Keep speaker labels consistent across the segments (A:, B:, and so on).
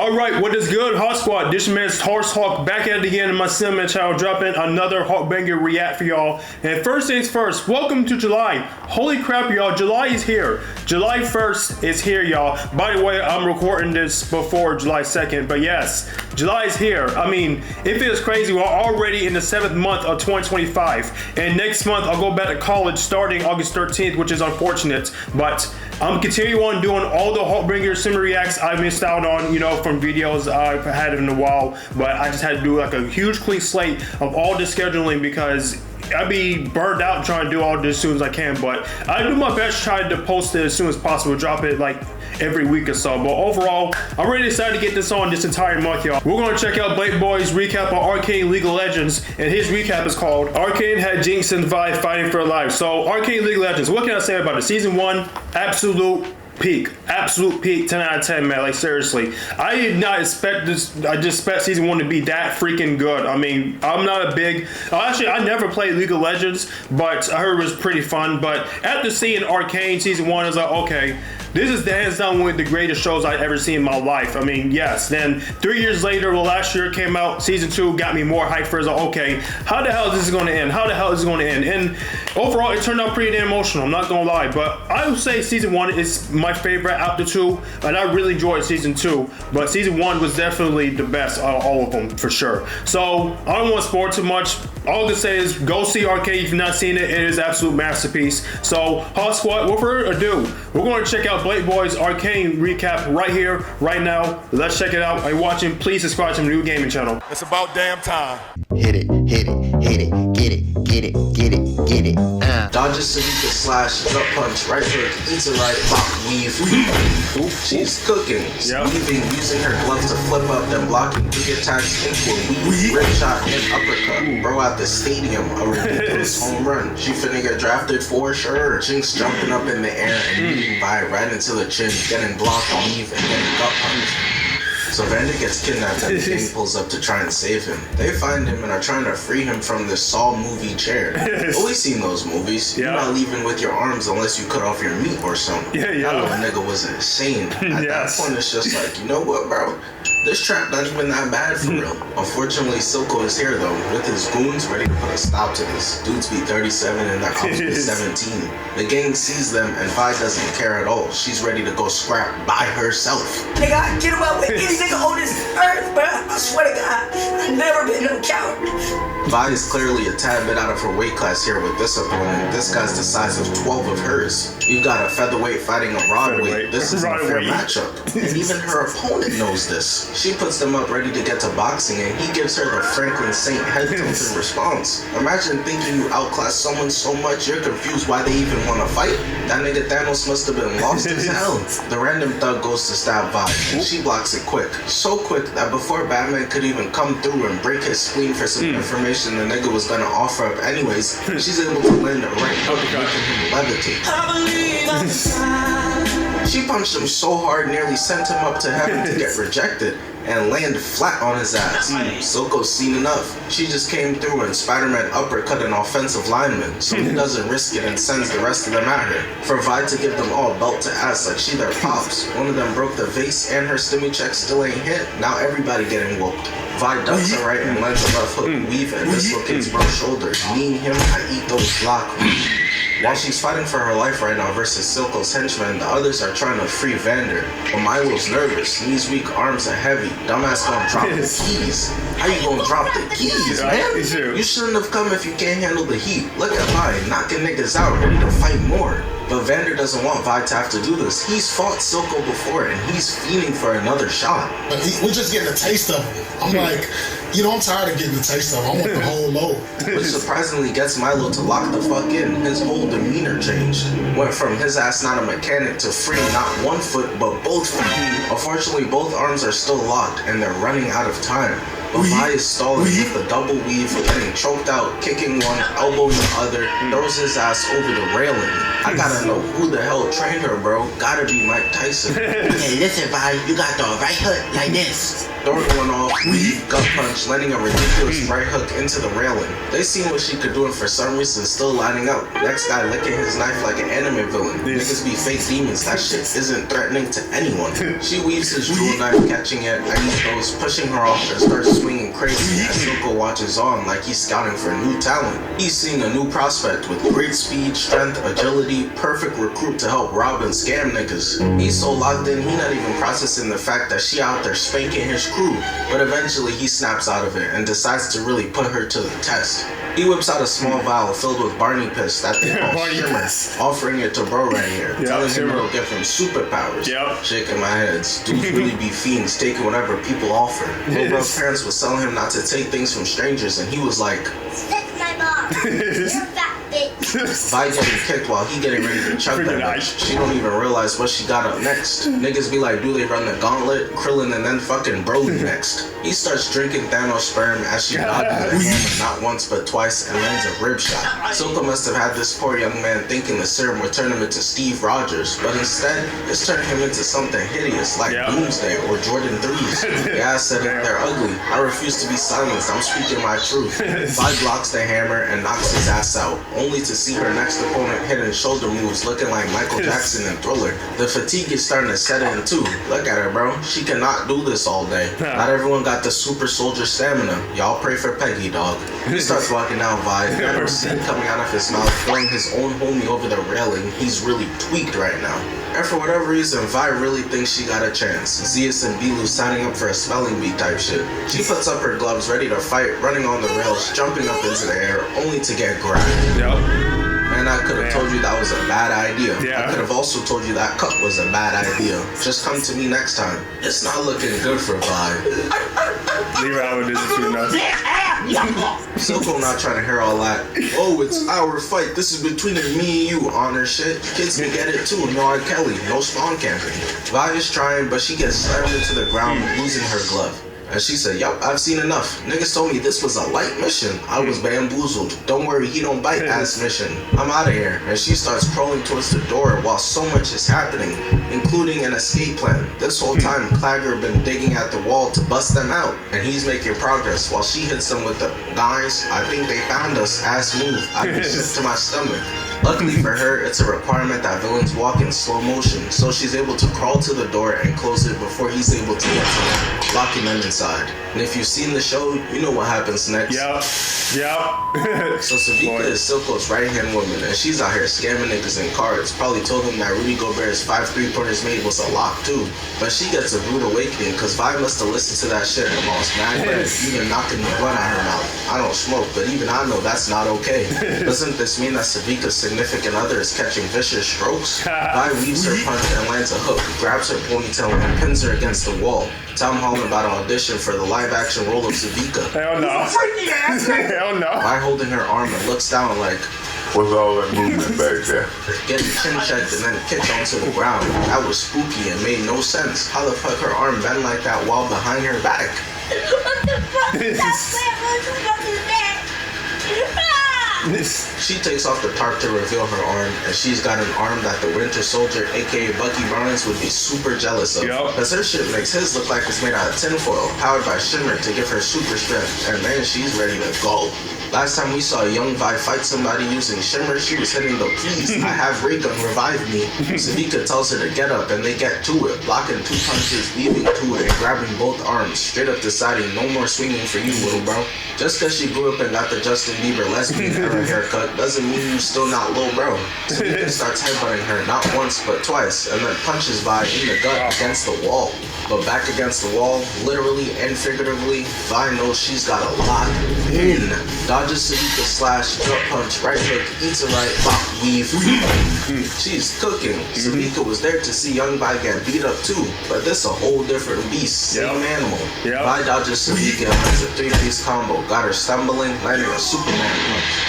A: Alright, what is good, HawkSquad? This man's Horse Hawk back at it again in my Cinnamon channel, dropping another HawkBanger react for y'all. And first things first, welcome to July. Holy crap, y'all, July is here. July 1st is here, y'all. By the way, I'm recording this before July 2nd, but yes, July is here. I mean, it feels crazy. We're already in the 7th month of 2025. And next month, I'll go back to college starting August 13th, which is unfortunate. But I'm continuing on doing all the HawkBanger summer reacts I missed out on, you know, from videos I've had in a while. But I just had to do like a huge clean slate of all the scheduling because I'd be burned out trying to do all this as soon as I can. But I do my best trying to post it as soon as possible, drop it like every week or so. But overall, I'm really excited to get this on this entire month, y'all. We're gonna check out BlankBoy's recap on Arcane League of Legends, and his recap is called Arcane had JINX and Vi fighting for their lives. So Arcane League of Legends, what can I say about it? Season 1, absolute peak, 10 out of 10, man. Like seriously, I did not expect this. I just expect season 1 to be that freaking good. I mean, I'm not a big, actually I never played League of Legends, but I heard it was pretty fun. But after seeing Arcane season 1, I was like, okay, this is hands down one of the greatest shows I've ever seen in my life. I mean, yes. Then 3 years later, well, last year came out, season 2 got me more hyped for it. Like, okay, how the hell is this going to end? How the hell is this going to end? And overall, it turned out pretty damn emotional. I'm not going to lie, but I would say season 1 is my favorite out the 2, and I really enjoyed season 2. But season 1 was definitely the best out of all of them for sure. So I don't want to spoil too much. All I can say is go see Arcane if you've not seen it. It is an absolute masterpiece. So HawkSquad, without further ado, we're going to check out BlankBoy's Arcane recap right here, right now. Let's check it out. Are you watching? Please subscribe to my new gaming channel.
B: It's about damn time.
C: Hit it, hit it, hit it, get it, get it, get it, get it.
D: Dodges Sarika slash, gut punch, right hook, eats it right, block, weave. Ooh, she's cooking, weaving, using her gloves to flip up, then blocking 3 attacks into a weave, rip shot, and uppercut. Bro at the stadium, a ridiculous home run. She finna get drafted for sure. JINX jumping up in the air and beating by right into the chin, getting blocked, weave, and getting gut punched. So Vander gets kidnapped and the gang pulls up to try and save him. They find him and are trying to free him from this Saw movie chair. Always seen those movies. You're not leaving with your arms unless you cut off your meat or something. That little nigga was insane. At that point, it's just like, you know what, bro? This trap not even that bad for real. Unfortunately, Silco is here though, with his goons ready to put a stop to this. Dudes be 37 and their ops be 17. The gang sees them and Vi doesn't care at all. She's ready to go scrap by herself.
E: Nigga, I get away with any nigga on this earth, bro. I swear to God, I've never been no coward.
D: Vi is clearly a tad bit out of her weight class here with this opponent. This guy's the size of 12 of hers. You've got a featherweight fighting a rod weight. This is a fair matchup. And even her opponent knows this. She puts them up ready to get to boxing and he gives her the Franklin Saint head tilt in response. Imagine thinking you outclass someone so much you're confused why they even want to fight. That nigga Thanos must have been lost as hell. The random thug goes to stab Vi and she blocks it quick. So quick that before Batman could even come through and break his spleen for some information the nigga was gonna offer up anyways, she's able to land it right hook, making him levitate. She punched him so hard nearly sent him up to heaven to get rejected and land flat on his ass. Silco's seen enough. She just came through and Spider-Man uppercut an offensive lineman, so he doesn't risk it and sends the rest of them at her. For Vi to give them all belt to ass like she their pops. One of them broke the vase and her stimmy check still ain't hit. Now everybody getting whooped. Vi ducks her right and lands a left hook weave and dislocates bro's shoulders, kneeing him I eat those block. While she's fighting for her life right now versus Silco's henchmen, the others are trying to free Vander. But Milo's nervous, knees weak, arms are heavy. Dumbass gonna drop the keys. How you gonna drop the keys, man? You shouldn't have come if you can't handle the heat. Look at Vi, knocking niggas out, ready to fight more. But Vander doesn't want Vi to have to do this. He's fought Silco before and he's fiending for another shot.
F: But we're just getting a taste of it. I'm like, you know, I'm tired of getting the taste of it. I want the whole load.
D: Which surprisingly gets Milo to lock the fuck in. His whole demeanor changed. Went from his ass not a mechanic to free not 1 foot but both feet. Unfortunately, both arms are still locked and they're running out of time. But Vi is stalling with the double weave, getting choked out, kicking one, elbowing the other, throws his ass over the railing. I gotta know who the hell trained her, bro. Gotta be Mike Tyson.
C: Hey, listen, Vi, you got the right hook like this.
D: Door going off, gut punch, landing a ridiculous right hook into the railing. They seen what she could do and for some reason still lining up. Next guy licking his knife like an anime villain. Niggas be fake demons, that shit isn't threatening to anyone. She weaves his jewel knife, catching it, and he goes pushing her off and starts swinging crazy as Silco watches on like he's scouting for new talent. He's seeing a new prospect with great speed, strength, agility, perfect recruit to help rob and scam niggas. He's so locked in, he not even processing the fact that she out there spanking his crew, but eventually he snaps out of it and decides to really put her to the test. He whips out a small vial filled with Barney piss that they call Shimmer, offering it to bro right here, telling him it'll give him superpowers. Shaking my head, dudes really be fiends, taking whatever people offer. Lil bro's parents was telling him not to take things from strangers, and he was like,
B: "That's my mom. You're a fat bitch."
D: Vi getting kicked while he getting ready to chug that bitch. She don't even realize what she got up next. Niggas be like, do they run the gauntlet? Krillin and then fucking Broly next. He starts drinking Thanos sperm as she dodges the hammer not once but twice and lands a rib shot. Silco must have had this poor young man thinking the serum would turn him into Steve Rogers, but instead, it's turned him into something hideous like Doomsday or Jordan 3s. Yeah, I said it, they're ugly. I refuse to be silenced, I'm speaking my truth. Vi blocks the hammer and knocks his ass out, only to see her next opponent hitting shoulder moves looking like Michael Jackson and Thriller. The fatigue is starting to set in too. Look at her, bro. She cannot do this all day. Not everyone got the super soldier stamina. Y'all pray for Peggy, dog. He starts walking down Vi, and steam coming out of his mouth, throwing his own homie over the railing. He's really tweaked right now. And for whatever reason, Vi really thinks she got a chance. Zeus and Bilu signing up for a spelling bee type shit. She puts up her gloves ready to fight, running on the rails, jumping up into the air, only to get grabbed. And I could have told you that was a bad idea. I could have also told you that cup was a bad idea. Just come to me next time. It's not looking good for Vi.
A: Leave it out with this between us.
D: Silco not trying to hear all that. Oh, it's our fight. This is between me and you, honor shit. Kids can get it too. No R. Kelly. No spawn camping. Vi is trying, but she gets slammed into the ground, losing her glove. And she said, yup, I've seen enough. Niggas told me this was a light mission. I was bamboozled. Don't worry, he don't bite ass mission. I'm out of here. And she starts crawling towards the door while so much is happening, including an escape plan. This whole time, Clagger been digging at the wall to bust them out, and he's making progress while she hits them with the, guys, I think they found us, ass move. I'd be sick to my stomach. Luckily for her, it's a requirement that villains walk in slow motion, so she's able to crawl to the door and close it before he's able to get to them, locking them inside. And if you've seen the show, you know what happens next. So Savika is Silco's right-hand woman, and she's out here scamming niggas in cards. Probably told him that Rudy Gobert's 5 3-pointers made was a lock too. But she gets a rude awakening, cause Vi must have listened to that shit and lost mad bread, even knocking the blunt out her mouth. I don't smoke, but even I know that's not okay. Doesn't this mean that Savika's significant other is catching vicious strokes? Vi weaves her punch and lands a hook, grabs her ponytail and pins her against the wall. Tom Holland about to audition for the live-action role of Savika.
A: Hell no. Hell no.
D: Vi holding her arm and looks down like,
G: what's all that movement back there?
D: Getting chin checked and then kicked onto the ground. That was spooky and made no sense. How the fuck her arm bent like that while behind her back?
B: What the fuck? That's
D: She takes off the tarp to reveal her arm, and she's got an arm that the Winter Soldier, aka Bucky Barnes, would be super jealous of. Cause her shit makes his look like it's made out of tinfoil, powered by Shimmer to give her super strength, and then she's ready to go. Last time we saw a young Vi fight somebody using Shimmer, she was hitting the please, I have ray gun, revive me. Savika tells her to get up, and they get to it, blocking 2 punches, leaving to it, and grabbing both arms, straight up deciding no more swinging for you, little bro. Just cause she grew up and got the Justin Bieber lesbian era haircut doesn't mean you still not low bro. Savika starts headbutting her not once but twice, and then punches Vi in the gut against the wall. But back against the wall, literally and figuratively, Vi knows she's got a lot in. Dodges Savika slash, gut punch, right hook, eats it right, bop, weave. She's cooking. Savika was there to see young Vi get beat up too, but this a whole different beast, same animal. Vi dodges Savika as a 3-piece combo, got her stumbling, landing a Superman punch.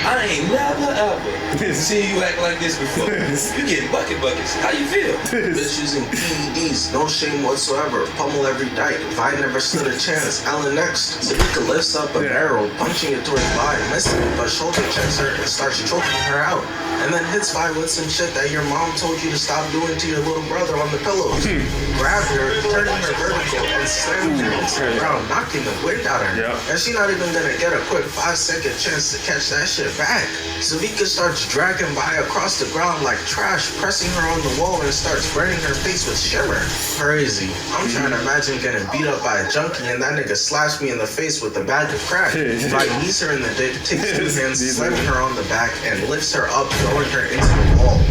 H: I ain't never ever seen you act like this before. You getting buckets. How you feel?
D: Bitch using PEDs, no shame whatsoever. Pummel every dyke. Vi never stood a chance. Alan next. Savika lifts up a barrel, punching it towards Vi, missing, but shoulder checks her and starts choking her out. And then hits Vi with some shit that your mom told you to stop doing to your little brother on the pillows. Grab her, turning her vertical, and and slamming her into the ground, knocking the wind out of her. And she not even gonna get a quick 5-second chance to catch that shit back. Savika starts dragging by across the ground like trash, pressing her on the wall and starts burning her face with shimmer. Crazy. I'm trying to imagine getting beat up by a junkie and that nigga slaps me in the face with a bag of crack. I knees her in the dick, takes 2 hands, slamming her on the back and lifts her up, throwing her into the wall.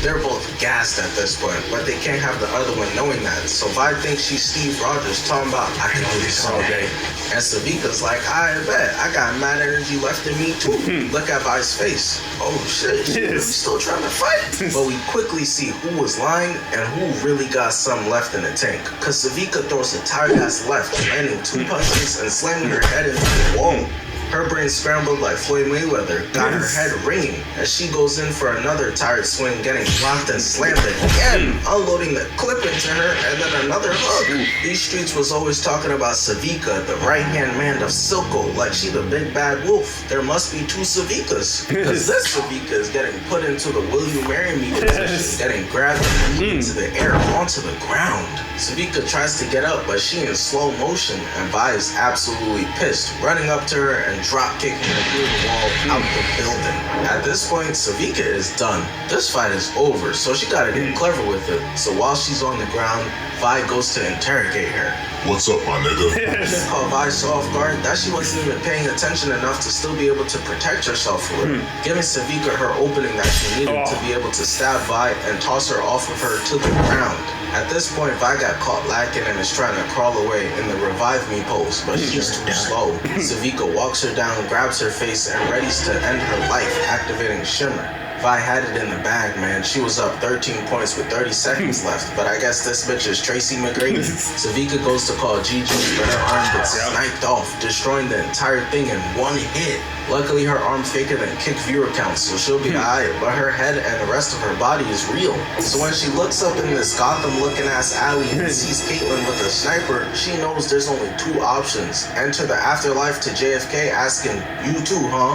D: They're both gassed at this point, but they can't have the other one knowing that. So Vi thinks she's Steve Rogers talking about, I can do this all day. And Savika's like, I bet. I got mad energy left in me too. Look at Vi's face. Oh shit, she's still trying to fight. But we quickly see who was lying and who really got some left in the tank. Cause Savika throws a tired ass left, landing 2 punches and slamming her head into the wall. Her brain scrambled like Floyd Mayweather, got her head ringing as she goes in for another tired swing, getting blocked and slammed again, unloading the clip into her, and then another hook. These streets was always talking about Savika, the right-hand man of Silco, like she the big bad wolf. There must be 2 Savikas, because this Savika is getting put into the will you marry me position, getting grabbed and beat into the air onto the ground. Savika tries to get up, but she in slow motion, and Vi is absolutely pissed, running up to her and drop kicking her through the wall out the building. At this point, Savika is done. This fight is over, so she gotta get clever with it. So while she's on the ground, Vi goes to interrogate her.
G: What's up, my nigga?
D: She caught Vi so off guard that she wasn't even paying attention enough to still be able to protect herself for it, giving Savika her opening that she needed to be able to stab Vi and toss her off of her to the ground. At this point, Vi got caught lacking and is trying to crawl away in the revive me pose, but she's too slow. Savika walks her down, grabs her face, and readies to end her life, activating Shimmer. Vi had it in the bag, man. She was up 13 points with 30 seconds left, but I guess this bitch is Tracy McGrady. Savika goes to call GG, but her arm gets sniped off, destroying the entire thing in 1 hit. Luckily, her arm faker than kick viewer counts, so she'll be alright, but her head and the rest of her body is real. So when she looks up in this Gotham-looking ass alley and sees Caitlyn with a sniper, she knows there's only 2 options. Enter the afterlife to JFK asking, you too, huh?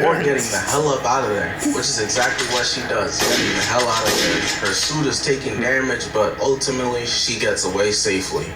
D: Or getting the hell up out of there, which is exactly what she does, getting the hell out of there. Her suit is taking damage, but ultimately, she gets away safely.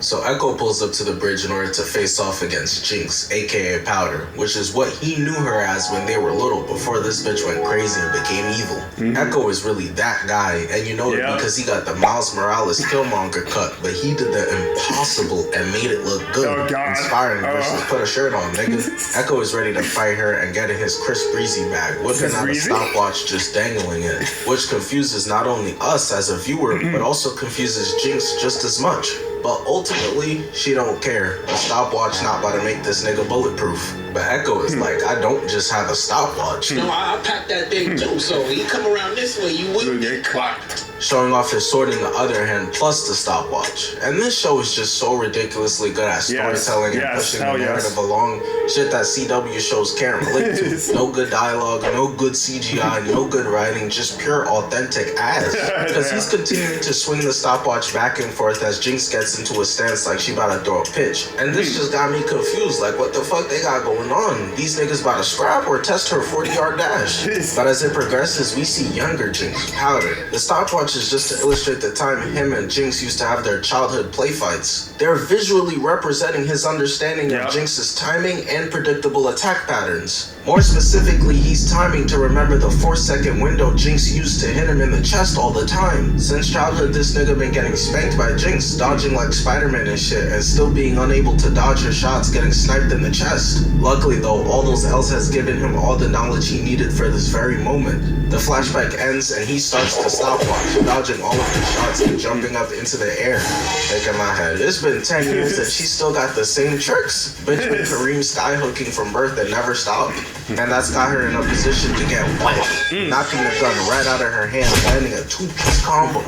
D: So Echo pulls up to the bridge in order to face off against JINX, aka Powder, which is what he knew her as when they were little before this bitch went crazy and became evil. Echo is really that guy, and you know it because he got the Miles Morales Killmonger cut, but he did the impossible and made it look good. Inspiring versus put a shirt on, nigga. Echo is ready to fight her and get in his Chris Breezy bag, whipping out a stopwatch just dangling it, which confuses not only us as a viewer, but also confuses JINX just as much. But ultimately, she don't care. A stopwatch not about to make this nigga bulletproof. But Echo is like, I don't just have a stopwatch.
I: No, I packed that thing too, so you come around this way, you wouldn't get clocked.
D: Showing off his sword in the other hand, plus the stopwatch. And this show is just so ridiculously good at storytelling and pushing the narrative along. Shit that CW shows can't relate to. No good dialogue, no good CGI, no good writing, just pure authentic ass. Because he's continuing to swing the stopwatch back and forth as JINX gets into a stance like she about to throw a pitch. And this just got me confused, like what the fuck they got going on? These niggas about to scrap or test her 40-yard dash? But as it progresses, we see younger JINX, Powder. The stopwatch is just to illustrate the time him and JINX used to have their childhood play fights. They're visually representing his understanding of JINX's timing and predictable attack patterns. More specifically, he's timing to remember the 4-second window JINX used to hit him in the chest all the time. Since childhood, this nigga been getting spanked by JINX, dodging like Spider-Man and shit, and still being unable to dodge her shots, getting sniped in the chest. Luckily though, all those L's has given him all the knowledge he needed for this very moment. The flashback ends and he starts to stopwatch, dodging all of the shots and jumping up into the air. Thinking my head, it's been 10 years and she still got the same tricks. Bitch been Kareem skyhooking from birth and never stopped. And that's got her in a position to get wet, knocking the gun right out of her hand, landing a 2-piece combo.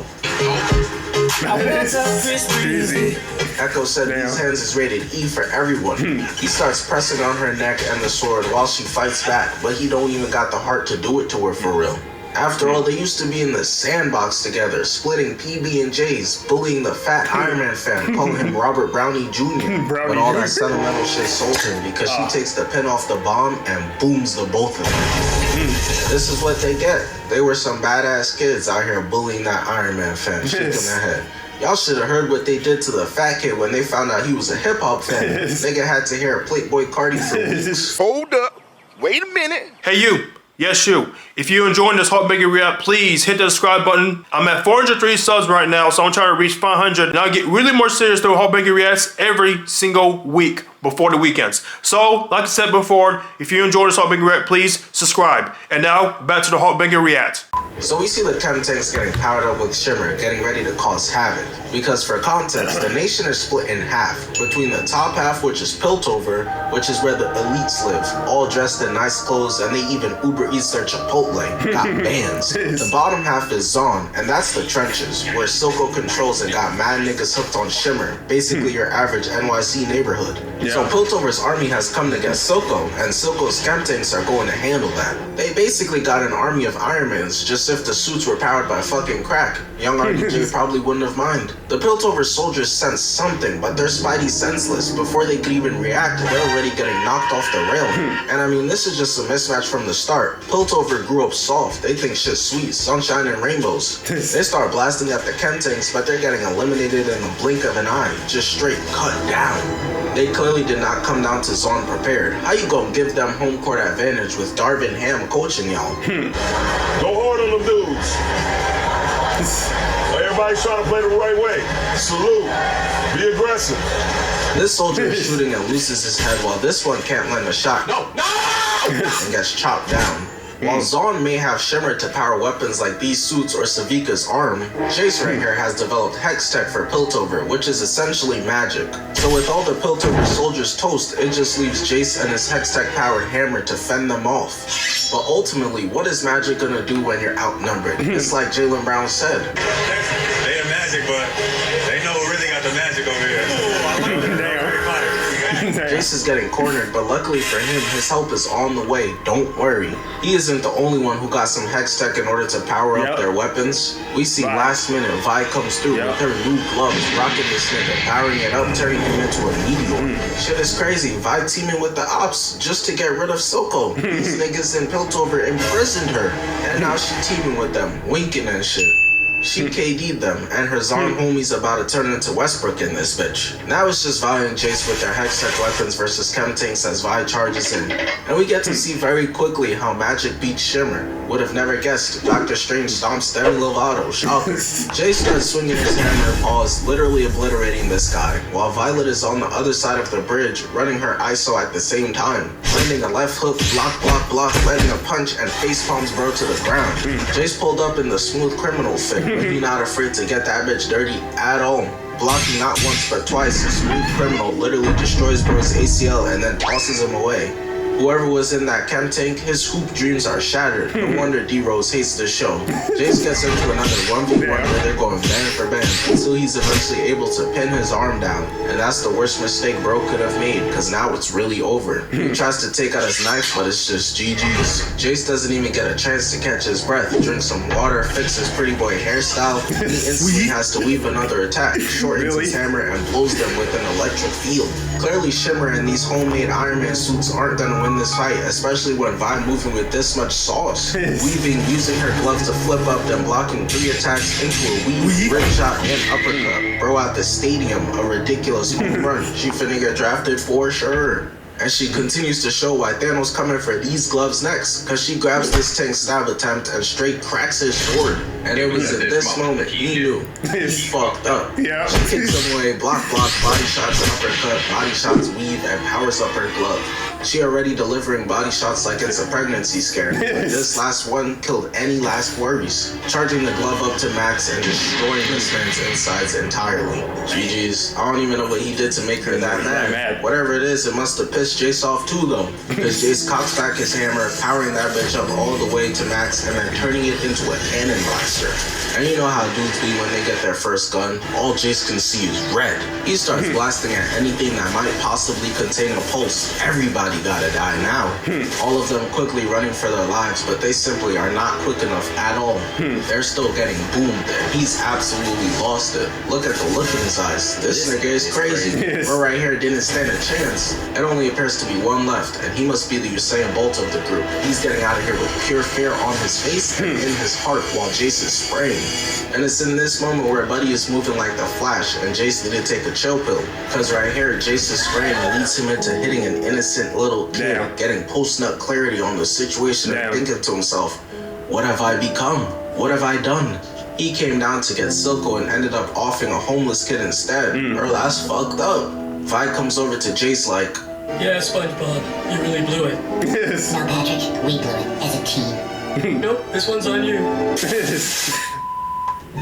D: Echo said these hands is rated E for everyone. He starts pressing on her neck and the sword while she fights back, but he don't even got the heart to do it to her for real. After all, they used to be in the sandbox together, splitting PB&Js, bullying the fat Iron Man fan, calling him Robert Brownie Jr. But all that sentimental shit sold him because she takes the pin off the bomb and booms the both of them. This is what they get. They were some badass kids out here bullying that Iron Man fan, shaking their head. Y'all should have heard what they did to the fat kid when they found out he was a hip-hop fan. Nigga had to hear a Playboy Cardi for weeks.
C: Hold up. Wait a minute.
A: Hey you. Yes, you. If you're enjoying this HawkBanger react, please hit the subscribe button. I'm at 403 subs right now, so I'm trying to reach 500. And I'll get really more serious through HawkBanger reacts every single week before the weekends. So, like I said before, if you enjoy this HawkBanger react, please subscribe. And now, back to the HawkBanger react.
D: So we see the chem tanks getting powered up with Shimmer, getting ready to cause havoc. Because for context, the nation is split in half, between the top half, which is Piltover, which is where the elites live, all dressed in nice clothes, and they even Uber Eats their Chipotle, got bands. The bottom half is Zon, and that's the trenches, where Silco controls and got mad niggas hooked on Shimmer, basically your average NYC neighborhood. So Piltover's army has come to get Silco, and Silco's chem tanks are going to handle that. They basically got an army of Ironmans, just if the suits were powered by fucking crack. Young RDJ probably wouldn't have minded. The Piltover soldiers sense something, but they're spidey senseless. Before they could even react, they're already getting knocked off the rail. And I mean, this is just a mismatch from the start. Piltover grew up soft. They think shit's sweet, sunshine and rainbows. They start blasting at the chem tanks, but they're getting eliminated in the blink of an eye, just straight cut down. They clearly did not come down to Zon prepared. How you gonna give them home court advantage with Darvin Ham coaching y'all?
G: Go hard on them dudes. Everybody's trying to play the right way. Salute. Be aggressive.
D: This soldier is shooting and loses his head while this one can't land a shot. No! And gets chopped down. While Zon may have Shimmer to power weapons like these suits or Savika's arm, Jace right here has developed Hex Tech for Piltover, which is essentially magic. So with all the Piltover soldiers toast, it just leaves Jace and his Hex Tech powered hammer to fend them off. But ultimately, what is magic gonna do when you're outnumbered? It's like Jaylen Brown said.
J: They have magic, but they know who really got the magic over here.
D: Jace is getting cornered, but luckily for him, his help is on the way. Don't worry. He isn't the only one who got some Hex Tech in order to power up their weapons. We see last minute Vi comes through with her new gloves, rocking this nigga, powering it up, turning him into a meteor. Shit is crazy. Vi teaming with the ops just to get rid of Silco. These niggas in Piltover imprisoned her, and now she teaming with them, winking and shit. She KD'd them, and her Zon homies about to turn into Westbrook in this bitch. Now it's just Vi and Jace with their Hex Tech weapons versus chem tanks as Vi charges in. And we get to see very quickly how magic beats Shimmer. Would have never guessed. Doctor Strange stomps Demi Lovato, shocker. Jace starts swinging his hammer and paws, literally obliterating this guy, while Violet is on the other side of the bridge, running her ISO at the same time. Landing a left hook, block, landing a punch, and face palms bro to the ground. Jace pulled up in the smooth criminal fit. He's not afraid to get that bitch dirty at all. Blocking not once but twice, Smooth Criminal literally destroys bro's ACL and then tosses him away. Whoever was in that chem tank, his hoop dreams are shattered. No wonder D-Rose hates the show. Jace gets into another 1v1 where they're going band for band until he's eventually able to pin his arm down. And that's the worst mistake bro could have made, because now it's really over. He tries to take out his knife, but it's just GG's. Jace doesn't even get a chance to catch his breath, drink some water, fix his pretty boy hairstyle, and he instantly has to weave another attack, shortens his hammer, and blows them with an electric field. Clearly Shimmer and these homemade Iron Man suits aren't gonna win this fight, especially when Vi moving with this much sauce. Weaving, using her gloves to flip up, then blocking 3 attacks into a weave, rip shot, and uppercut. Bro at the stadium, a ridiculous home run. She finna get drafted for sure. And she continues to show why Thanos coming for these gloves next, cause she grabs this tank stab attempt and straight cracks his sword. And it was in this moment he knew he fucked up. She kicks him away, block, body shots, uppercut, body shots, weave, and powers up her glove. She already delivering body shots like it's a pregnancy scare, but this last one killed any last worries. Charging the glove up to max and destroying this man's insides entirely. GG's. I don't even know what he did to make her that mad. Whatever it is, it must have pissed Jace off too though, because Jace cocks back his hammer, powering that bitch up all the way to max and then turning it into a cannon blaster. And you know how dudes be when they get their first gun? All Jace can see is red. He starts blasting at anything that might possibly contain a pulse. Everybody somebody gotta die now. All of them quickly running for their lives, but they simply are not quick enough at all. They're still getting boomed, and he's absolutely lost it. Look at the look in his eyes. This nigga is crazy. We're right here didn't stand a chance. It only appears to be one left, and he must be the Usain Bolt of the group. He's getting out of here with pure fear on his face and in his heart while Jace is spraying. And it's in this moment where Buddy is moving like the Flash, and Jace need to take a chill pill. Cause right here, Jace is spraying and leads him into hitting an innocent little kid, getting post-nut clarity on the situation and thinking to himself, what have I become? What have I done? He came down to get Silco and ended up offing a homeless kid instead. Bro, that's fucked up. Vi comes over to Jace like,
E: yeah, SpongeBob, you really blew it.
K: No, Patrick, we blew it as a team.
E: Nope, this one's on you.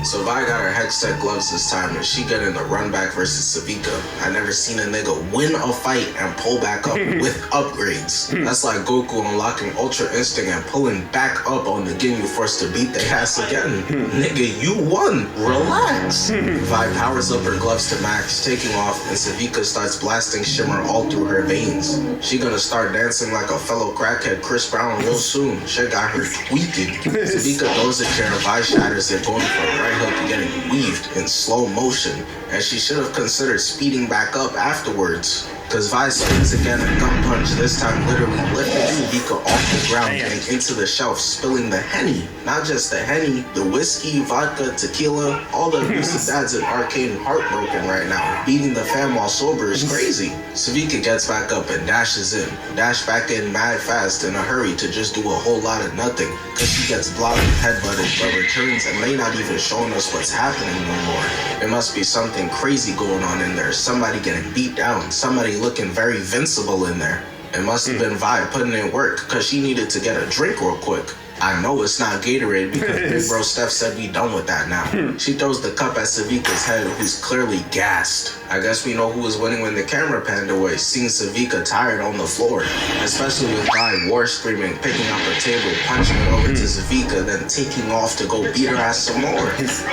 D: So Vi got her headset gloves this time, and she getting the run back versus Savika. I never seen a nigga win a fight and pull back up with upgrades. That's like Goku unlocking Ultra Instinct and pulling back up on the Ginyu Force to beat the ass again. Nigga, you won. Relax. Vi powers up her gloves to max, taking off, and Savika starts blasting shimmer all through her veins. She gonna start dancing like a fellow crackhead Chris Brown real soon. Shit got her tweaking. Savika throws a chair, Vi shatters it, going for a right hook getting weaved in slow motion, and she should have considered speeding back up afterwards. Cause Vi swings again and gun punch, this time literally lifting Savika off the ground and into the shelf, spilling the Henny. Not just the Henny, the whiskey, vodka, tequila, all the abusive dads in Arcane heartbroken right now. Beating the fam while sober is crazy. Savika gets back up and dashes in. Dash back in mad fast in a hurry to just do a whole lot of nothing. Cause she gets blocked and headbutted, but returns and may not even showing us what's happening no more. There must be something crazy going on in there. Somebody getting beat down. Somebody looking very invincible in there. It must have been Vi putting in work, cause she needed to get a drink real quick. I know it's not Gatorade because Big Bro Steph said we done with that now. She throws the cup at Savika's head, who's clearly gassed. I guess we know who was winning when the camera panned away, seeing Savika tired on the floor. Especially with Vi war screaming, picking up her table, punching it over to Savika, then taking off to go beat her ass some more.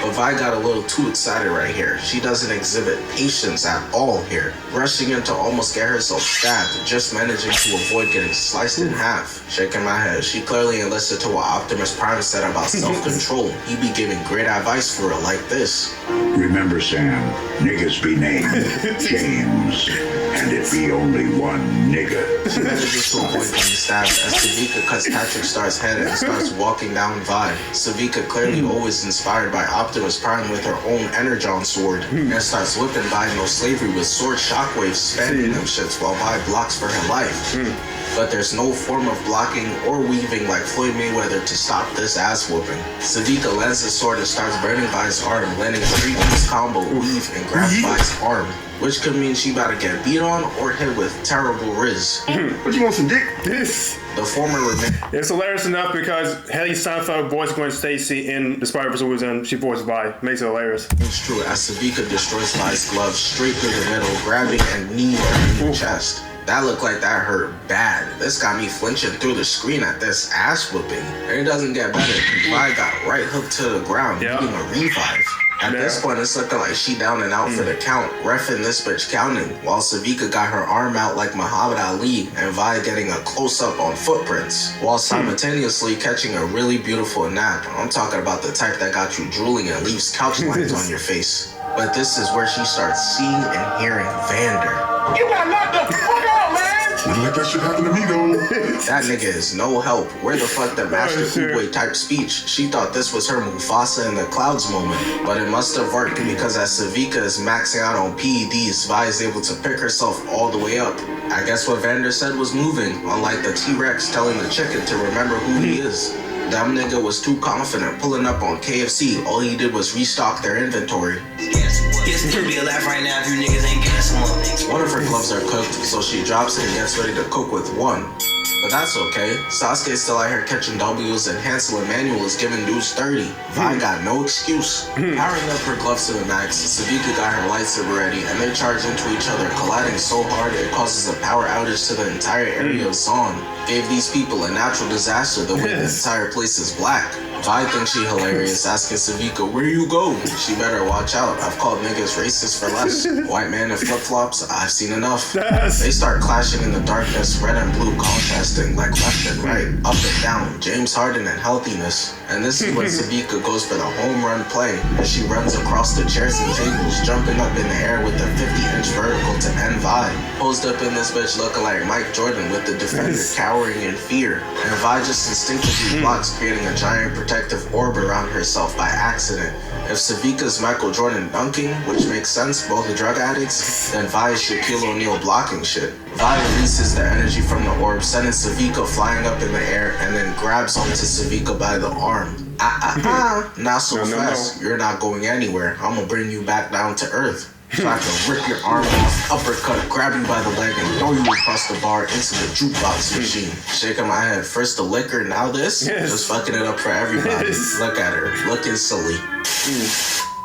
D: But Vi got a little too excited right here. She doesn't exhibit patience at all here. Rushing in to almost get herself stabbed, just managing to avoid getting sliced in half. Shaking my head, she clearly enlisted to what Optimus Prime said about self-control. He be giving great advice for it like this.
L: Remember, Sam, niggas be named James, and it be only one nigga.
D: She manages to avoid being stabbed as Savika cuts Patrick Star's head and starts walking down Vi. Savika, clearly always inspired by Optimus Prime with her own Energon sword, and starts whipping Vi no slavery with sword shockwaves, spamming them shits while Vi blocks for her life. But there's no form of blocking or weaving like Floyd Mayweather to stop this ass whooping. Savika lands his sword and starts burning Vi's arm, landing a 3-piece combo weave and grabs Vi's arm, which could mean she about to get beat on or hit with terrible riz.
A: What you want, some dick? This.
D: The former remains.
A: It's hilarious enough because Haley Steinfeld voiced Gwen Stacy in the Spider-Verse movies, and she voiced Vi. Makes it hilarious.
D: It's true, as Savika destroys Vi's glove straight through the middle, grabbing and kneeing her in the chest. That looked like that hurt bad. This got me flinching through the screen at this ass whooping. And it doesn't get better. Vi got right hooked to the ground, needing a revive. At this point, it's looking like she down and out for the count, reffing this bitch counting, while Savika got her arm out like Muhammad Ali, and Vi getting a close-up on footprints, while simultaneously catching a really beautiful nap. I'm talking about the type that got you drooling and leaves couch lines on your face. But this is where she starts seeing and hearing Vander.
G: You got knocked the fuck out, man! Wouldn't let that shit happen to me, though.
D: That nigga is no help. Where the fuck the Master Kuboy type speech? She thought this was her Mufasa in the clouds moment. But it must have worked because as Savika is maxing out on PEDs, Vi is able to pick herself all the way up. I guess what Vander said was moving, unlike the T-Rex telling the chicken to remember who he is. Dumb nigga was too confident, pulling up on KFC. All he did was restock their inventory.
E: Yes, could be alive right now if you niggas ain't getting some up.
D: One of her gloves are cooked, so she drops it and gets ready to cook with one. But that's okay. Sasuke's still out here catching W's, and Hansel and Manuel is giving dudes 30. Vi got no excuse. Powering up her gloves to the max, Savika got her lightsaber ready, and they charge into each other, colliding so hard it causes a power outage to the entire area of Zon. Gave these people a natural disaster the way the entire place is black. Vi thinks she hilarious, asking Savika, where you go? She better watch out. I've called niggas racist for less. White man in flip-flops, I've seen enough. They start clashing in the darkness, red and blue contrasting like left and right, up and down, James Harden and healthiness. And this is when Savika goes for the home run play as she runs across the chairs and tables, jumping up in the air with a 50-inch vertical to end Vi. Posed up in this bitch looking like Mike Jordan with the defender cowering in fear. And Vi just instinctively blocks, creating a giant protective orb around herself by accident. If Savika's Michael Jordan dunking, which makes sense, both drug addicts, then Vi is Shaquille O'Neal blocking shit. Vi releases the energy from the orb, sending Savika flying up in the air, and then grabs onto Savika by the arm. Not so fast. You're not going anywhere. I'm gonna bring you back down to earth. So I can rip your arm off, uppercut, grab you by the leg, and throw you across the bar into the jukebox machine. Shaking my head. First the liquor, now this? Just fucking it up for everybody. Look at her, looking silly.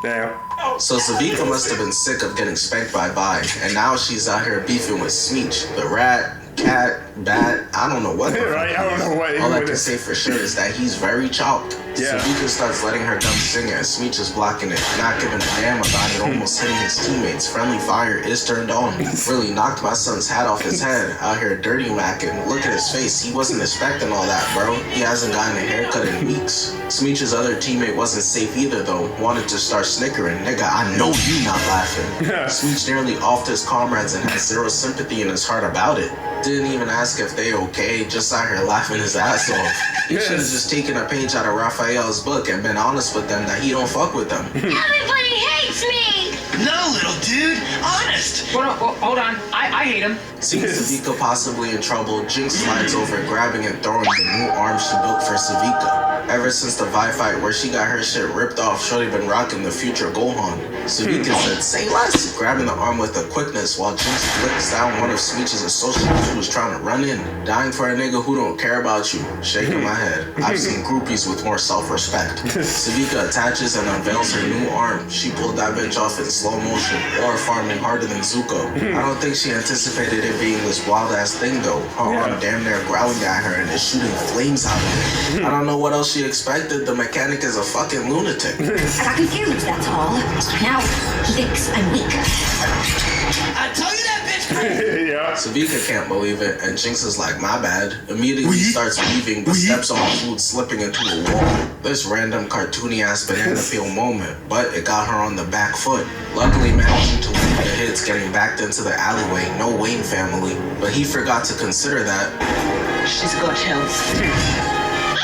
A: Damn.
D: So Savika must have been sick of getting spanked by Vi, and now she's out here beefing with Smeech, the rat, cat, bat, I don't know what.
A: Right, I don't know what.
D: All I can say for sure is that he's very chalked. Savika starts letting her gun sing it, and Smeech is blocking it, not giving a damn about it, almost hitting his teammates. Friendly fire is turned on. Really knocked my son's hat off his head. Out here dirty macking. Look at his face. He wasn't expecting all that, bro. He hasn't gotten a haircut in weeks. Smeech's other teammate wasn't safe either, though. Wanted to start snickering. Nigga, I know you not laughing. Smeech nearly offed his comrades and had zero sympathy in his heart about it. Didn't even ask if they okay, just out here laughing his ass off. He should have just taken a page out of Raphael's book and been honest with them that he don't fuck with them.
B: Everybody hates me!
I: No, little dude. Honest.
E: Hold on. I hate him.
D: Seeing Savika possibly in trouble, JINX slides over, grabbing and throwing the new arm she built for Savika. Ever since the Vi fight where she got her shit ripped off, Shorty been rocking the future Gohan. Savika said, say less, grabbing the arm with a quickness while JINX flicks down one of Smeech's associates who was trying to run in. Dying for a nigga who don't care about you. Shaking my head. I've seen groupies with more self-respect. Savika attaches and unveils her new arm. She pulled that bitch off in slow motion, or farming harder than Zuko. I don't think she anticipated it being this wild ass thing though. Her arm damn near growling at her and is shooting flames out of it. I don't know what else she expected. The mechanic is a fucking lunatic.
K: I got confused, that's all. Now he thinks I'm weak.
I: I told you that bitch.
D: Savika can't believe it, and JINX is like, my bad. Immediately starts weaving, but steps on food, slipping into a wall. This random cartoony ass banana peel moment, but it got her on the back foot. Luckily managing to weave the hits, getting backed into the alleyway, no Wayne family. But he forgot to consider that
E: She's got health.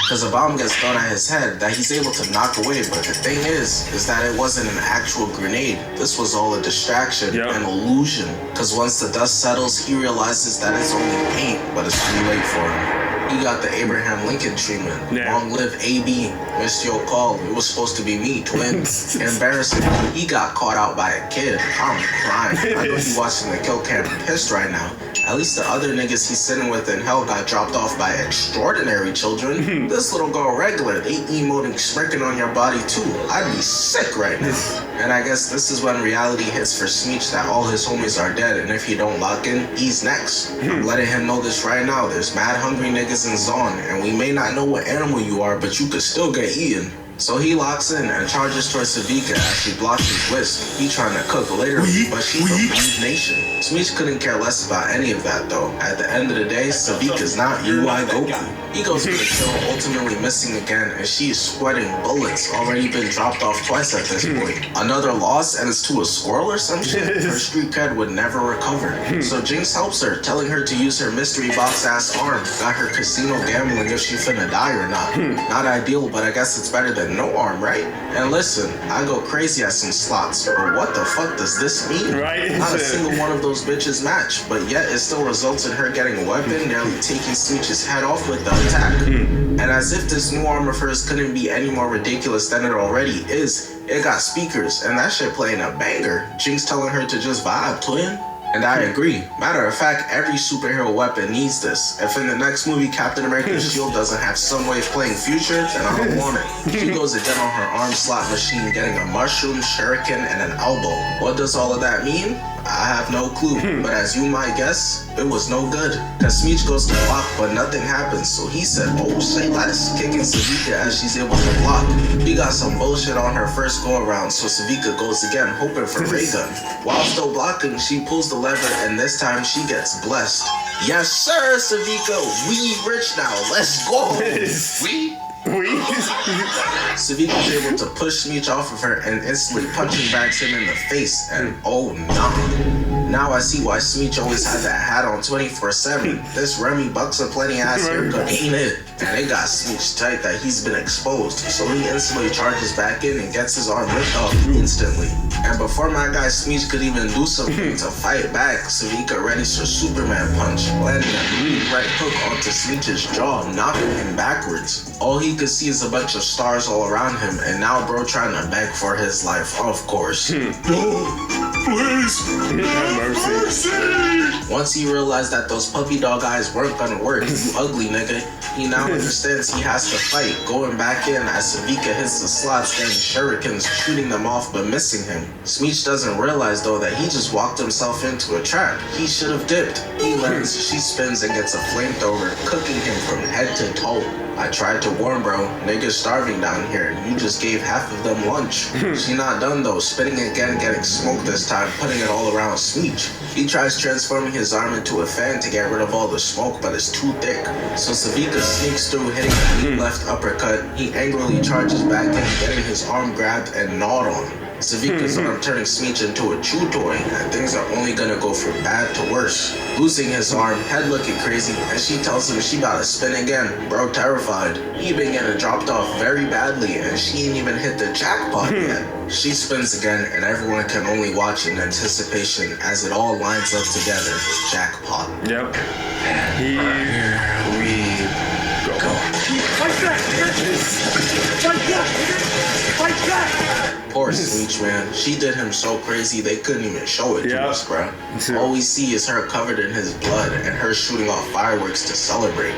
D: because a bomb gets thrown at his head that he's able to knock away. But the thing is that it wasn't an actual grenade. This was all a distraction, an illusion. Because once the dust settles, he realizes that it's only paint, but it's too late for him. He got the Abraham Lincoln treatment. Long live AB. Missed your call. It was supposed to be me, twin. Embarrassing. He got caught out by a kid. I'm crying. I know he watching the kill cam pissed right now. At least the other niggas he's sitting with in hell got dropped off by extraordinary children. This little girl regular, they emoting smirking on your body too. I'd be sick right now. And I guess this is when reality hits for Smeech that all his homies are dead, and if he don't lock in, he's next. I'm letting him know this right now. There's mad hungry niggas in Zon, and we may not know what animal you are, but you could still get eaten. So he locks in and charges towards Savika as she blocks his list. He trying to cook literally, but she's a Weed Nation. Smeech couldn't care less about any of that though. At the end of the day, Savika's not UI Goku. He goes for the kill, ultimately missing again, and she is sweating bullets, already been dropped off twice at this point. Another loss and it's to a squirrel or some shit? Her street cred would never recover. So JINX helps her, telling her to use her mystery box ass arm. Got her casino gambling if she finna die or not. Not ideal, but I guess it's better than no arm, right? And listen, I go crazy at some slots, but what the fuck does this mean? Not a single one of those bitches match, but yet it still results in her getting a weapon, nearly taking Smeech's head off with the attack. And as if this new arm of hers couldn't be any more ridiculous than it already is, it got speakers, and that shit playing a banger. JINX telling her to just vibe, twin. And I agree. Matter of fact, every superhero weapon needs this. If in the next movie Captain America's shield doesn't have some way of playing future, then I don't want it. She goes again on her arm slot machine, getting a mushroom, shuriken, and an elbow. What does all of that mean? I have no clue, but as you might guess, it was no good. Cause Smeech goes to block, but nothing happens, so he said, oh, say less, kicking Savika as she's able to block. He got some bullshit on her first go around, so Savika goes again, hoping for ray gun. While still blocking, she pulls the lever, and this time she gets blessed. Yes, sir, Savika, we rich now, let's go. Savika's able to push Smeech off of her and instantly punching backs him in the face, and oh nah. Now I see why Smeech always had that hat on 24/7. This Remy Bucks a plenty ass haircut, ain't it? And it got Smeech tight that he's been exposed, so he instantly charges back in and gets his arm ripped off instantly. And before my guy Smeech could even do something to fight back, Savika readies her Superman punch, landing a mean right hook onto Smeech's jaw, knocking him backwards. All he could see is a bunch of stars all around him, and now bro trying to beg for his life, of course.
G: Please, mercy.
D: Once he realized that those puppy dog eyes weren't gonna work, you ugly nigga, he now understands he has to fight, going back in as Savika hits the slots, getting shurikens, shooting them off but missing him. Smeech doesn't realize though that he just walked himself into a trap. He should have dipped. He lands, she spins and gets a flamethrower, cooking him from head to toe. I tried to warn bro, niggas starving down here. You just gave half of them lunch. She not done though, spinning again, getting smoked this time, putting it all around Smeech. He tries transforming his arm into a fan to get rid of all the smoke, but it's too thick. So Savika sneaks through, hitting a deep left uppercut. He angrily charges back in, getting his arm grabbed and gnawed on. Savika's arm turning Smeech into a chew toy, and things are only gonna go from bad to worse. Losing his arm, head looking crazy, and she tells him she about to spin again. Bro terrified. He been getting dropped off very badly, and she ain't even hit the jackpot yet. She spins again, and everyone can only watch in anticipation as it all lines up together. Jackpot.
A: Yep.
D: Here we go.
E: Fight back, fight back, fight back.
D: Poor Smeech, man. She did him so crazy they couldn't even show it to us, bro. All we see is her covered in his blood and her shooting off fireworks to celebrate.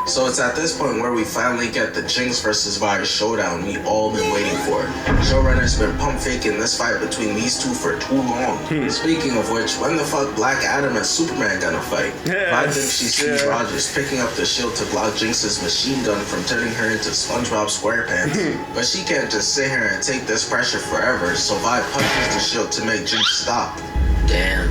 D: So it's at this point where we finally get the JINX versus Vi showdown we all been waiting for. Showrunner's been pump faking this fight between these two for too long. Speaking of which, when the fuck Black Adam and Superman gonna fight? Vi thinks she sees Rogers picking up the shield to block JINX's machine gun from turning her into SpongeBob SquarePants. But she can't just sit here and take this pressure forever, so Vi punches the shield to make JINX stop.
M: Damn.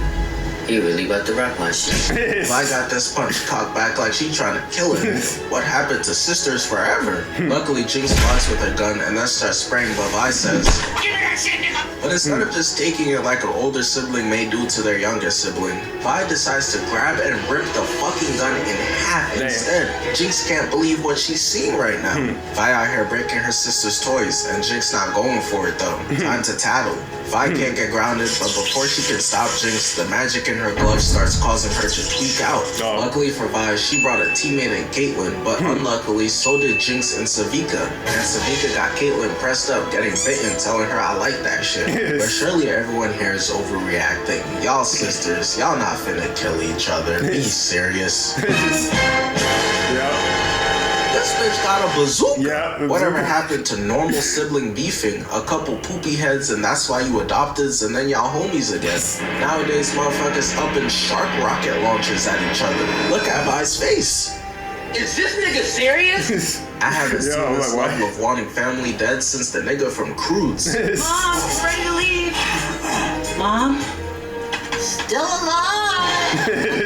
M: He really about to rock my shit.
D: Vi got this punch cocked back like she trying to kill him. What happened to sisters forever? Luckily, JINX blocks with her gun and then starts spraying, but Vi says, "Give me that shit, nigga!" But instead of just taking it like an older sibling may do to their younger sibling, Vi decides to grab and rip the fucking gun in half instead. JINX can't believe what she's seeing right now. Vi out here breaking her sister's toys, and JINX not going for it though. Time to tattle. Vi can't get grounded, but before she can stop JINX, the magic in her glove starts causing her to tweak out. Luckily for Vi, she brought a teammate in Caitlyn, but unluckily, so did JINX and Savika. And Savika got Caitlyn pressed up, getting bitten, telling her I like that shit. But surely everyone here is overreacting. Y'all sisters, y'all not finna kill each other. Be serious. This bitch got a bazooka. Whatever happened to normal sibling beefing? A couple poopy heads and that's why you adopteds and then y'all homies again. Nowadays, motherfuckers up in shark rocket launchers at each other. Look at Vi's face.
E: Is this nigga serious?
D: I haven't seen this level of wanting family dead since the nigga from Crudes.
E: Mom, I'm ready to leave. Mom, still alive.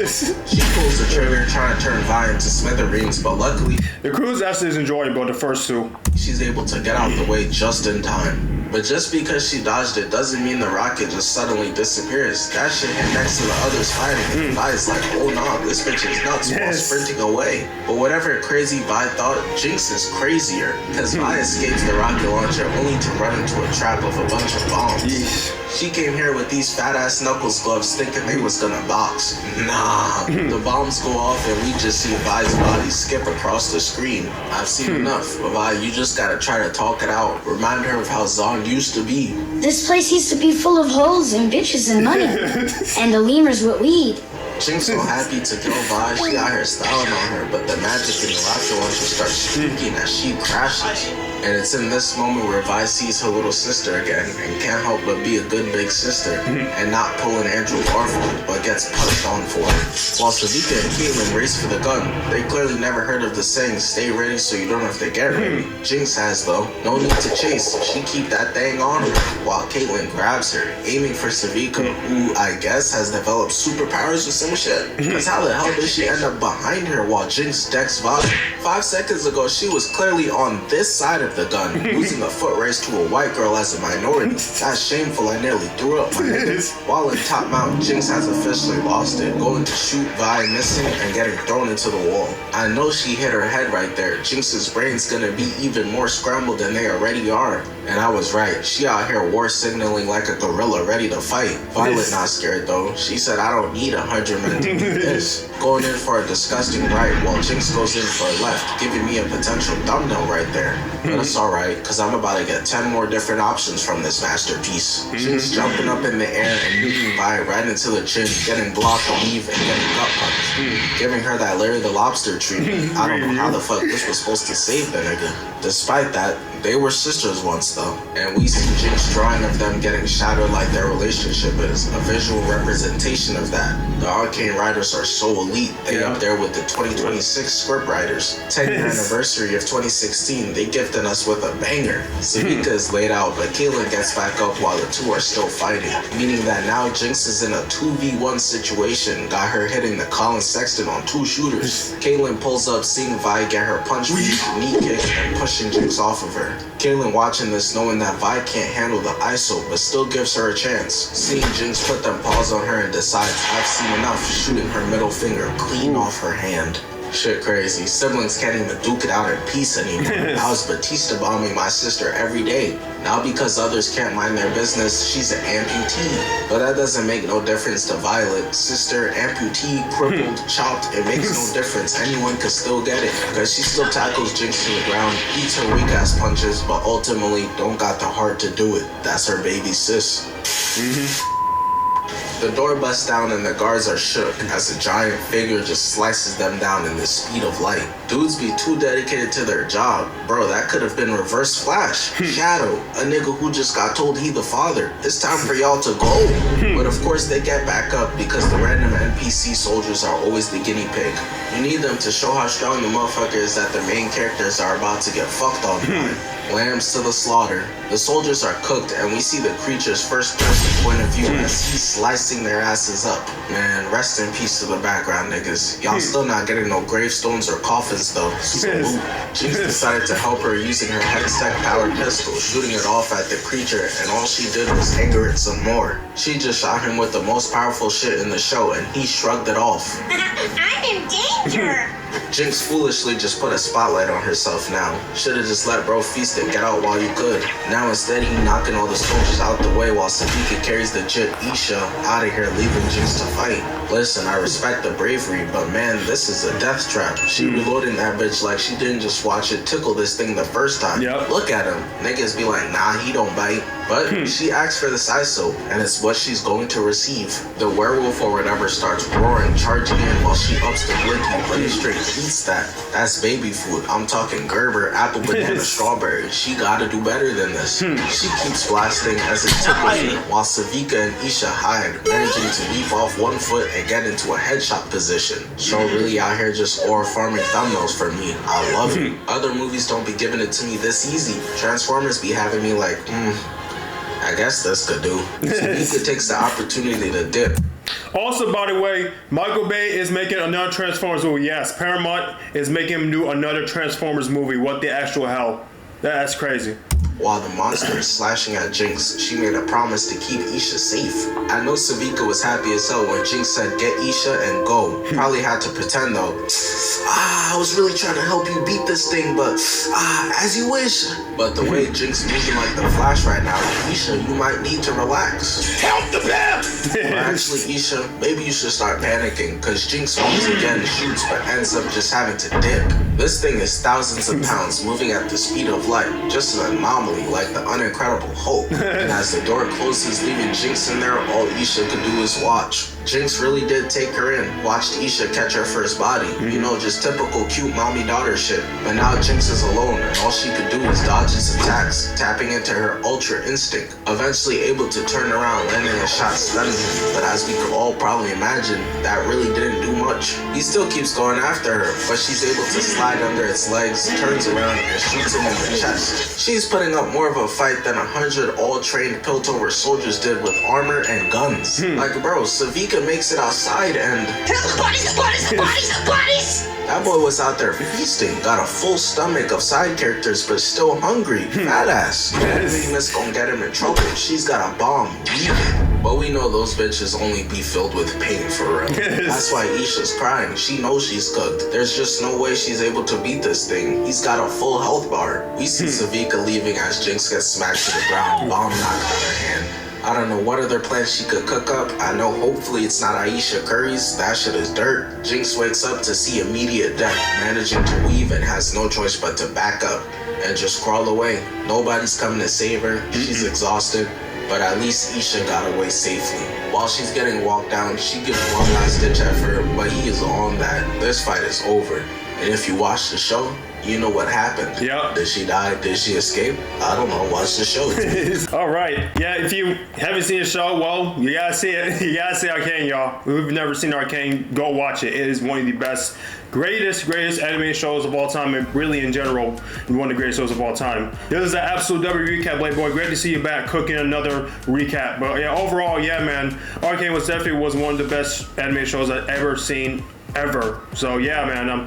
D: She pulls the trigger trying to turn Vi into smithereens, but luckily
A: the Cruise actually is enjoyable, the first two. She's
D: able to get out the way just in time. But just because she dodged it doesn't mean the rocket just suddenly disappears. That shit hit next to the others fighting, and Vi's like, oh nah, this bitch is nuts while sprinting away. But whatever crazy Vi thought, JINX is crazier, because Vi escapes the rocket launcher only to run into a trap of a bunch of bombs. She came here with these fat-ass Knuckles gloves thinking they was gonna box. Nah. The bombs go off and we just see Vi's body skip across the screen. I've seen enough, but Vi, you just gotta try to talk it out. Remind her of how Zon used to be.
N: This place used to be full of hoes and bitches and money. And the lemurs with weed.
D: JINX so happy to kill Vi, she out here styling on her, but the magic in the rocket launcher starts streaking as she crashes. And it's in this moment where Vi sees her little sister again and can't help but be a good big sister and not pull an Andrew Garfield, but gets punched on for it. While Savika and Caitlyn race for the gun, they clearly never heard of the saying, stay ready so you don't have to get ready. JINX has though, no need to chase, she keep that thing on her, while Caitlyn grabs her, aiming for Savika, who I guess has developed superpowers or some shit. Cause how the hell did she end up behind her while JINX decks Vi? 5 seconds ago, she was clearly on this side of the gun, losing a foot race to a white girl as a minority. That's shameful, I nearly threw up my niggas. While in top mount, JINX has officially lost it, going to shoot Vi missing and getting thrown into the wall. I know she hit her head right there. JINX's brain's gonna be even more scrambled than they already are. And I was right, she out here war signaling like a gorilla ready to fight. Violet not scared though, she said I don't need 100 men to do this. Going in for a disgusting right while JINX goes in for a left, giving me a potential thumbnail right there. But it's alright, cause I'm about to get 10 more different options from this masterpiece. JINX jumping up in the air and moving by right into the chin, getting blocked, weave, and getting gut punched. Giving her that Larry the Lobster treatment. I don't know how the fuck this was supposed to save the nigga. Despite that, they were sisters once though, and we see JINX drawing of them getting shattered like their relationship is a visual representation of that. The Arcane writers are so elite, they up there with the 2026 script writers. 10th anniversary of 2016, they gifted us with a banger. Savika is laid out, but Caitlyn gets back up while the two are still fighting, meaning that now JINX is in a 2v1 situation, got her hitting the Colin Sexton on 2 shooters. Caitlyn pulls up, seeing Vi get her punch beat, knee kick, and pushing JINX off of her. Caitlyn watching this, knowing that Vi can't handle the ISO, but still gives her a chance. Seeing JINX put them paws on her and decides I've seen enough, shooting her middle finger clean off her hand. Shit crazy. Siblings can't even duke it out in peace anymore. I was Batista bombing my sister every day. Now because others can't mind their business, she's an amputee. But that doesn't make no difference to Violet. Sister, amputee, crippled, chopped, it makes no difference. Anyone could still get it. Because she still tackles JINX to the ground, eats her weak ass punches, but ultimately don't got the heart to do it. That's her baby sis. The door busts down and the guards are shook as a giant figure just slices them down in the speed of light. Dudes be too dedicated to their job. Bro, that could have been Reverse Flash. Shadow, a nigga who just got told he the father. It's time for y'all to go. But of course they get back up because the random NPC soldiers are always the guinea pig. You need them to show how strong the motherfucker is that the main characters are about to get fucked on by. Lambs to the slaughter. The soldiers are cooked and we see the creature's first person point of view as he's slicing their asses up. Man, rest in peace to the background niggas. Y'all still not getting no gravestones or coffins though. Salute. JINX decided to help her using her Hextech powered pistol, shooting it off at the creature, and all she did was anger it some more. She just shot him with the most powerful shit in the show and he shrugged it off.
B: I'm in danger.
D: JINX foolishly just put a spotlight on herself now. Should've just let bro feast and get out while you could. Now instead he knocking all the soldiers out the way while Savika carries the jit Isha out of here, leaving JINX to fight. Listen, I respect the bravery, but man, this is a death trap. She reloading that bitch like she didn't just watch it tickle this thing the first time. Look at him. Niggas be like, nah, he don't bite. But she asks for this ISO, and it's what she's going to receive. The werewolf or whatever starts roaring, charging in while she ups the blinky, but he straight eats that. That's baby food. I'm talking Gerber, apple, banana, strawberry. She gotta do better than this. She keeps blasting as it tickles her, while Savika and Isha hide, managing to leap off one foot and get into a headshot position. Show really out here just ore farming thumbnails for me. I love it. Other movies don't be giving it to me this easy. Transformers be having me like, I guess this could do. Savika takes the opportunity to dip.
A: Also, by the way, Michael Bay is making another Transformers movie. Yes, Paramount is making him do another Transformers movie. What the actual hell? That's crazy.
D: While the monster is slashing at JINX, she made a promise to keep Isha safe. I know Savika was happy as hell when JINX said get Isha and go. Probably had to pretend though. I was really trying to help you beat this thing, but as you wish. But the way JINX moving like the Flash right now, Isha, you might need to relax. Help the pimp! Or actually, Isha, maybe you should start panicking, cause JINX once again shoots but ends up just having to dip. This thing is thousands of pounds moving at the speed of light, just an anomaly like the unincredible Hulk. And as the door closes, leaving Jinx in there, all Isha could do is watch. Jinx really did take her in, watched Isha catch her first body. You know, just typical cute mommy-daughter shit. But now Jinx is alone, and all she could do is dodge his attacks, tapping into her ultra instinct, eventually able to turn around, landing a shot stunning him. But as we could all probably imagine, that really didn't do much. He still keeps going after her, but she's able to slide under its legs, turns around, and shoots him in the chest. She's putting up more of a fight than 100 all-trained Piltover soldiers did with armor and guns. Like, bro, Savika makes it outside and... That boy was out there feasting, got a full stomach of side characters, but still hungry, fat ass. Miss gonna get him in trouble. She's got a bomb, but we know those bitches only be filled with pain for real. That's why Isha's crying. She knows she's cooked. There's just no way she's able to beat this thing. He's got a full health bar. We see Savika leaving as Jinx gets smacked to the ground, bomb knocked out of her hand. I don't know what other plans she could cook up. I know hopefully it's not Aisha Curry's. That shit is dirt. Jinx wakes up to see immediate death, managing to weave and has no choice but to back up and just crawl away. Nobody's coming to save her. She's exhausted, but at least Isha got away safely. While she's getting walked down, she gives one last ditch effort, but he is on that. This fight is over. And if you watch the show, you know what happened.
A: Yep.
D: Did she die? Did she escape? I don't know. Watch the show.
A: All right. Yeah, if you haven't seen the show, well, you gotta see it. You gotta see Arcane, y'all. If you've never seen Arcane, go watch it. It is one of the best, greatest anime shows of all time, and really in general, one of the greatest shows of all time. This is the absolute W recap, BlankBoy. Great to see you back cooking another recap. But yeah, overall, yeah, man, Arcane was one of the best anime shows I've ever seen. Ever. So yeah, man, I'm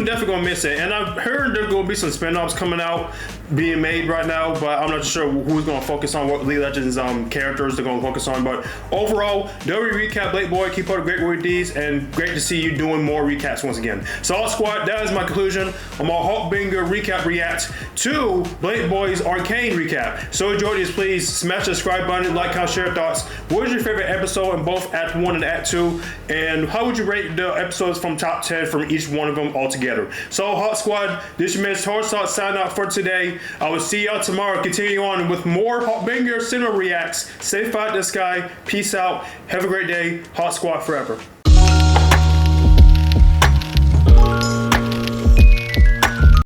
A: definitely gonna miss it. And I've heard there's gonna be some spin-offs coming out, being made right now, but I'm not sure who's gonna focus on what League of Legends characters they're gonna focus on. But overall, W recap, BlankBoy, keep up the great work with these, and great to see you doing more recaps once again. So HawkSquad, that is my conclusion on my HawkBanger recap react to BlankBoy's Arcane recap. So enjoy this, please smash the subscribe button, like, comment, share thoughts. What was your favorite episode in both Act 1 and Act 2? And how would you rate the episodes from top 10 from each one of them all together? So HawkSquad, this is your man's HawkSquad sign out for today. I will see y'all tomorrow. Continue on with more HawkBanger cinema reacts. Safe out the sky. Peace out. Have a great day. HawkSquad forever.